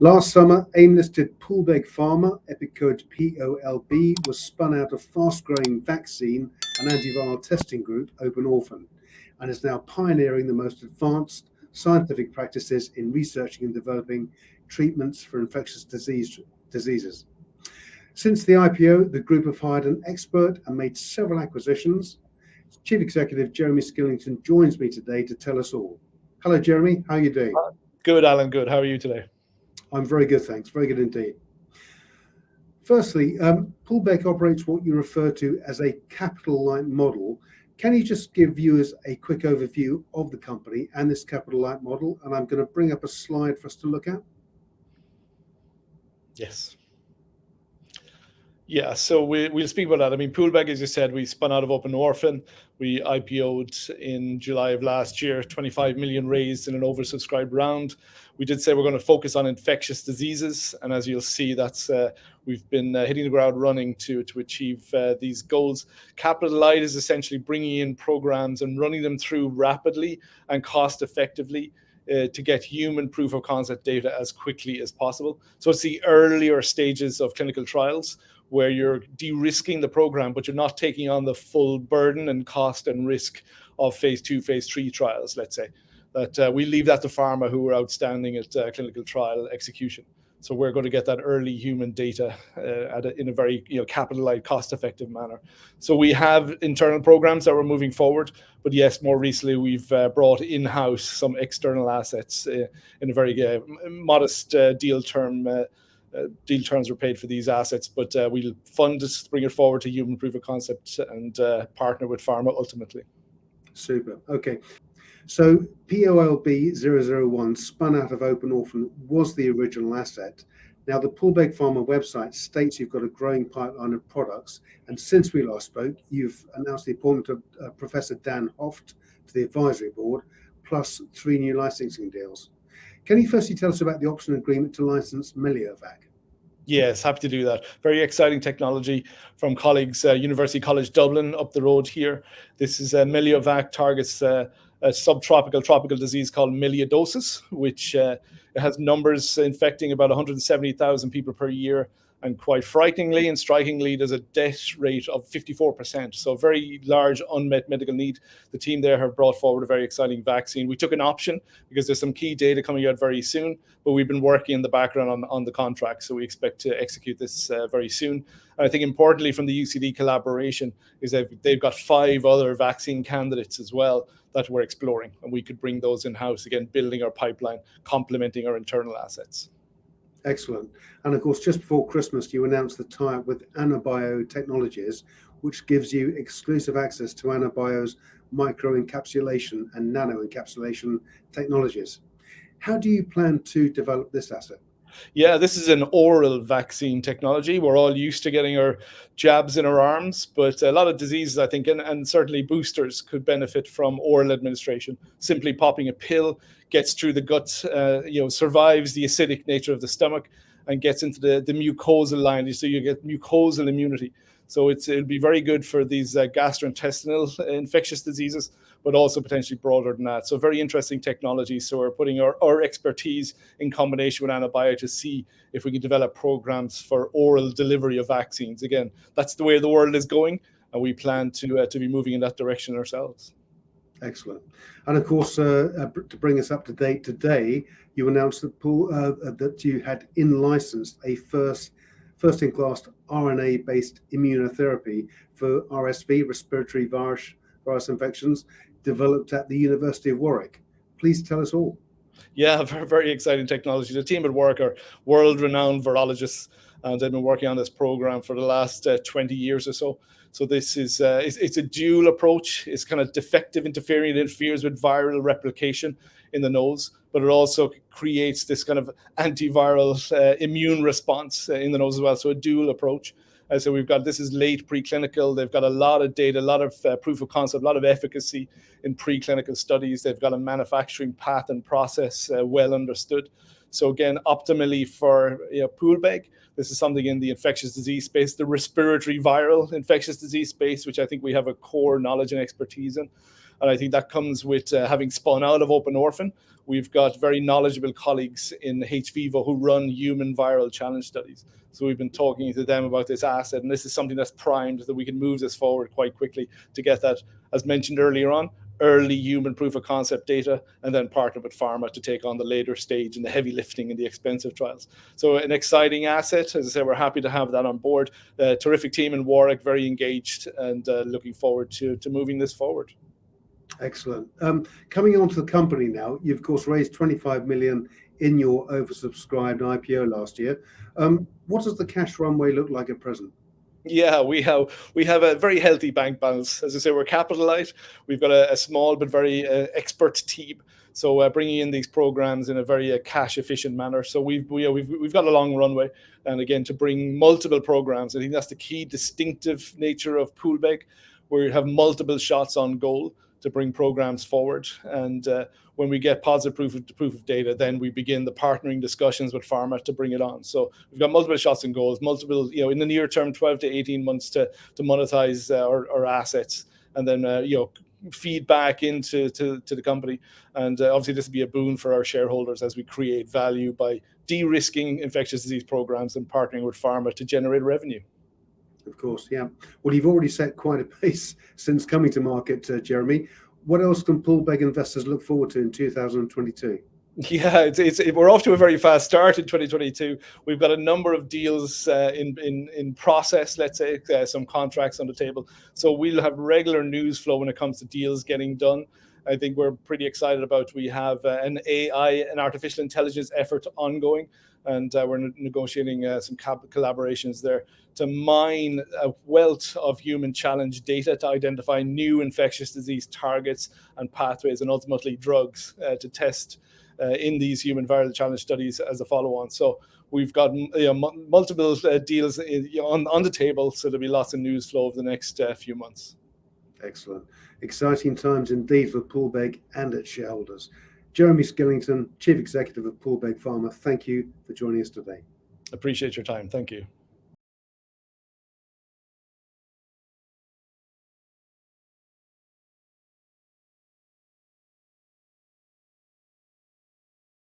Last summer, AIM-listed Poolbeg Pharma, epic code POLB, was spun out of fast-growing vaccine and antiviral testing group Open Orphan, and is now pioneering the most advanced scientific practices in researching and developing treatments for infectious diseases. Since the IPO, the group have hired an expert and made several acquisitions. Chief Executive Jeremy Skillington joins me today to tell us all. Hello, Jeremy. How are you doing? Good, Alan. Good. How are you today? I'm very good, thanks. Very good indeed. Firstly, Poolbeg operates what you refer to as a capital-light model. Can you just give viewers a quick overview of the company and this capital-light model? And I'm going to bring up a slide for us to look at. Yes. Yeah, so we'll speak about that. I mean, Poolbeg, as you said, we spun out of Open Orphan. We IPO'd in July of last year, 25 million raised in an oversubscribed round. We did say we're going to focus on infectious diseases. And as you'll see, that's we've been hitting the ground running to achieve these goals. Capital light is essentially bringing in programs and running them through rapidly and cost effectively to get human proof of concept data as quickly as possible. So it's the earlier stages of clinical trials where you're de-risking the program, but you're not taking on the full burden and cost and risk of phase 2, phase 3 trials, let's say. That we leave that to pharma, who are outstanding at clinical trial execution. So we're going to get that early human data in a very capital-light, cost-effective manner. So we have internal programs that we're moving forward, but yes, more recently we've brought in-house some external assets in a very modest deal term. Deal terms were paid for these assets, but we'll fund this, bring it forward to human proof of concept, and partner with pharma ultimately. Super. Okay. So POLB 001 spun out of Open Orphan was the original asset. Now the Poolbeg Pharma website states you've got a growing pipeline of products, and since we last spoke, you've announced the appointment of Professor Dan Hoft to the advisory board, plus 3 new licensing deals. Can you firstly tell us about the option agreement to license Meliovac? Yes, happy to do that. Very exciting technology from colleagues, University College Dublin up the road here. This is Meliovac, targets a subtropical tropical disease called melioidosis, which has numbers infecting about 170,000 people per year. And quite frighteningly and strikingly, there's a death rate of 54%. So very large unmet medical need. The team there have brought forward a very exciting vaccine. We took an option because there's some key data coming out very soon, but we've been working in the background on the contract. So we expect to execute this very soon. And I think importantly from the UCD collaboration is that they've got 5 other vaccine candidates as well that we're exploring. And we could bring those in-house, again, building our pipeline, complementing our internal assets. Excellent. And of course, just before Christmas, you announced the tie-up with RNABased Technologies, which gives you exclusive access to RNABio's microencapsulation and nanoencapsulation technologies. How do you plan to develop this asset? Yeah, this is an oral vaccine technology. We're all used to getting our jabs in our arms, but a lot of diseases, I think, and certainly boosters could benefit from oral administration. Simply popping a pill gets through the gut, survives the acidic nature of the stomach and gets into the mucosal line. So you get mucosal immunity. So it'll be very good for these gastrointestinal infectious diseases, but also potentially broader than that. So very interesting technology. So we're putting our expertise in combination with RNABio to see if we can develop programs for oral delivery of vaccines. Again, that's the way the world is going, and we plan to be moving in that direction ourselves. Excellent. And of course, to bring us up to date today, you announced that you had in-licensed a first-in-class RNA-based immunotherapy for RSV, respiratory virus infections, developed at the University of Warwick. Please tell us all. Yeah, very exciting technology. The team at Warwick are world-renowned virologists, and they've been working on this program for the last 20 years or so. So this is it's a dual approach. It's kind of defective interfering. It interferes with viral replication in the nose, but it also creates this kind of antiviral immune response in the nose as well. So a dual approach. So we've got, this is late preclinical. They've got a lot of data, a lot of proof of concept, a lot of efficacy in preclinical studies. They've got a manufacturing path and process well understood. So again, optimally for Poolbeg, this is something in the infectious disease space, the respiratory viral infectious disease space, which I think we have a core knowledge and expertise in. And I think that comes with having spun out of Open Orphan. We've got very knowledgeable colleagues in hVIVO who run human viral challenge studies. So we've been talking to them about this asset, and this is something that's primed that we can move this forward quite quickly to get that, as mentioned earlier on, early human proof of concept data, and then partner with pharma to take on the later stage and the heavy lifting and the expensive trials. So an exciting asset. As I say, we're happy to have that on board. Terrific team in Warwick, very engaged, and looking forward to moving this forward. Excellent. Coming on to the company now, you of course raised 25 million in your oversubscribed IPO last year. What does the cash runway look like at present? Yeah, we have a very healthy bank balance. As I say, we're capital light. We've got a small but very expert team. So bringing in these programs in a very cash efficient manner. So we've got a long runway, and again, to bring multiple programs, I think that's the key distinctive nature of Poolbeg, where you have multiple shots on goal to bring programs forward. And when we get positive proof of data, then we begin the partnering discussions with pharma to bring it on. So we've got multiple shots and goals, multiple, in the near term, 12 to 18 months to monetize our assets, and then, feed back into the company. And obviously this will be a boon for our shareholders as we create value by de-risking infectious disease programs and partnering with pharma to generate revenue. Of course, yeah. Well, you've already set quite a pace since coming to market, Jeremy. What else can Poolbeg investors look forward to in 2022? Yeah, we're off to a very fast start in 2022. We've got a number of deals in process, let's say, some contracts on the table. So we'll have regular news flow when it comes to deals getting done. I think we're pretty excited about. We have an AI and artificial intelligence effort ongoing, and we're negotiating some collaborations there to mine a wealth of human challenge data to identify new infectious disease targets and pathways, and ultimately drugs to test in these human viral challenge studies as a follow-on. So we've got multiple deals on the table, so there'll be lots of news flow over the next few months. Excellent. Exciting times indeed for Poolbeg and its shareholders. Jeremy Skillington, Chief Executive of Poolbeg Pharma, thank you for joining us today. Appreciate your time. Thank you.